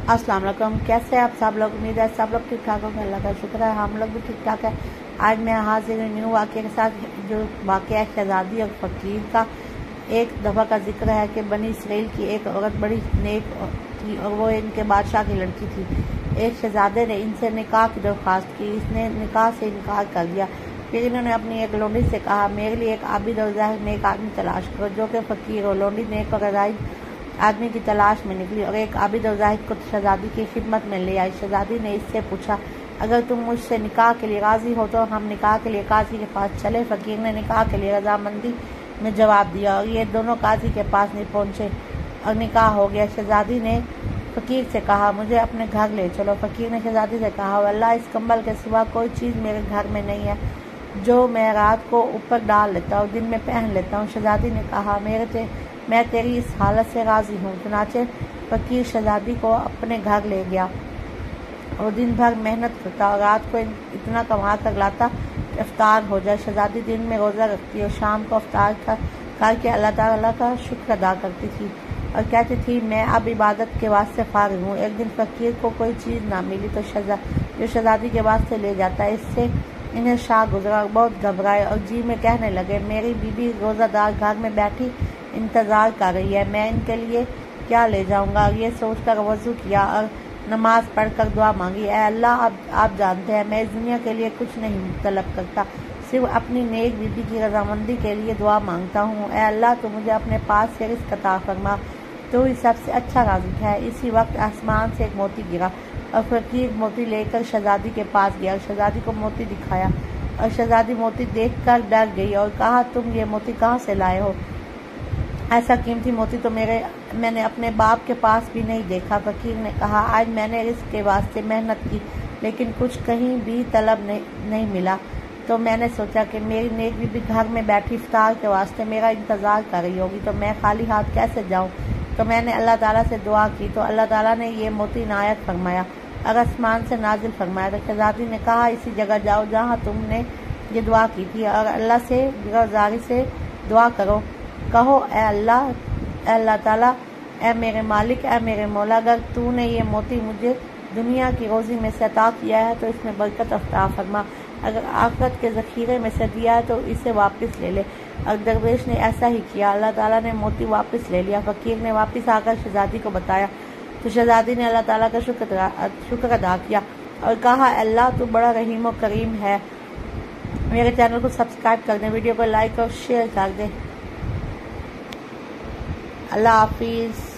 अस्सलाम वालेकुम। कैसे हैं आप सब लोग? उम्मीद है सब लोग ठीक ठाक होंगे। अल्लाह का शुक्र है हम लोग भी ठीक ठाक है। आज मैं हाजिर न्यू वाक़े के साथ, जो वाक़या शहजादी और फ़कीर का। एक दफ़ा का जिक्र है कि बनी इसराइल की एक औरत बड़ी नेक थी और वो इनके बादशाह की लड़की थी। एक शहजादे ने इनसे निकाह की दरख्वास्त की। इसने निकाह से इनकार कर दिया। फिर इन्होंने अपनी एक लोंडी से कहा, मेरे लिए एक आबिद और ज़ाहिद नेक आदमी तलाश करो जो कि फ़कीर हो। लोंडी नेक और ज़ाहिद आदमी की तलाश में निकली और एक आबिद और ज़ाहिद को शहजादी की खिदमत में ले आई। शहजादी ने इससे पूछा, अगर तुम मुझसे निकाह के लिए राज़ी हो तो हम निकाह के लिए काजी के पास चले। फ़कीर ने निकाह के लिए रजामंदी में जवाब दिया और ये दोनों काजी के पास नहीं पहुँचे और निकाह हो गया। शहजादी ने फ़कीर से कहा, मुझे अपने घर ले चलो। फ़कीर ने शहजादी से कहा, वल्लाह इस कंबल के सिवा कोई चीज़ मेरे घर में नहीं है जो मैं रात को ऊपर डाल लेता हूँ, दिन में पहन लेता हूँ। शहजादी ने कहा, मैं तेरी इस हालत से राज़ी हूँ। चुनाचे फ़कीर शहजादी को अपने घर ले गया और दिन भर मेहनत करता और रात को इतना कमा कर लाता कि इफ्तार हो जाए। शहजादी दिन में रोज़ा रखती और शाम को इफ्तार करके अल्लाह ताला का शुक्र अदा करती थी और कहती थी, मैं अब इबादत के वास्ते फारिग हूँ। एक दिन फ़कीर को कोई चीज़ ना मिली तो जो शहजादी के वास्ते ले जाता है। इससे इन्हें शाह गुजरा, बहुत घबराए और जी में कहने लगे, मेरी बीबी रोज़ादार घर में बैठी इंतज़ार कर रही है, मैं इनके लिए क्या ले जाऊंगा। ये सोचकर वज़ू किया और नमाज पढ़कर दुआ मांगी, ऐ अल्लाह आप जानते हैं मैं इस दुनिया के लिए कुछ नहीं तलब करता, सिर्फ अपनी नेक बीबी की रजामंदी के लिए दुआ मांगता हूँ। ऐ अल्लाह तो मुझे अपने पास से रिज़्क़ अता फरमा, तो ही सबसे अच्छा राज़िक़ है। इसी वक्त आसमान से एक मोती गिरा और फ़कीर मोती लेकर शहजादी के पास गया। शहजादी को मोती दिखाया और शहजादी मोती देखकर डर गई और कहा, तुम ये मोती कहाँ से लाए हो? ऐसा कीमती मोती तो मैंने अपने बाप के पास भी नहीं देखा। फ़कीर ने कहा, आज मैंने रिज़्क़ के वास्ते मेहनत की लेकिन कुछ कहीं भी तलब नहीं मिला, तो मैंने सोचा कि मेरी नेक बीबी घर में बैठी इफ्तार के वास्ते मेरा इंतज़ार कर रही होगी, तो मैं खाली हाथ कैसे जाऊँ। तो मैंने अल्लाह ताला से दुआ की तो अल्लाह ताला ने ये मोती नायत फरमाया और आसमान से नाजिल फरमाया। तो शहजादी ने कहा, इसी जगह जाओ जहाँ तुमने ये दुआ की थी और अल्लाह से गुज़ारिश से दुआ करो। कहो, ए अल्लाह ताला, ए मेरे मालिक, ए मेरे मौला, अगर तूने ये मोती मुझे दुनिया की रोज़ी में से अता किया है तो इसमें बरकत अता फरमा, अगर आखिरत के ज़ख़ीरे में से दिया है तो इसे वापस ले ले। और दरवेश ने ऐसा ही किया, अल्लाह ताला ने मोती वापस ले लिया। फ़कीर ने वापस आकर शहजादी को बताया तो शहजादी ने अल्लाह ताला का शुक्र अदा किया और कहा, अल्लाह तू बड़ा रहीम और करीम है। मेरे चैनल को सब्सक्राइब कर दें, वीडियो को लाइक और शेयर कर दें। अल्लाह हाफिज़।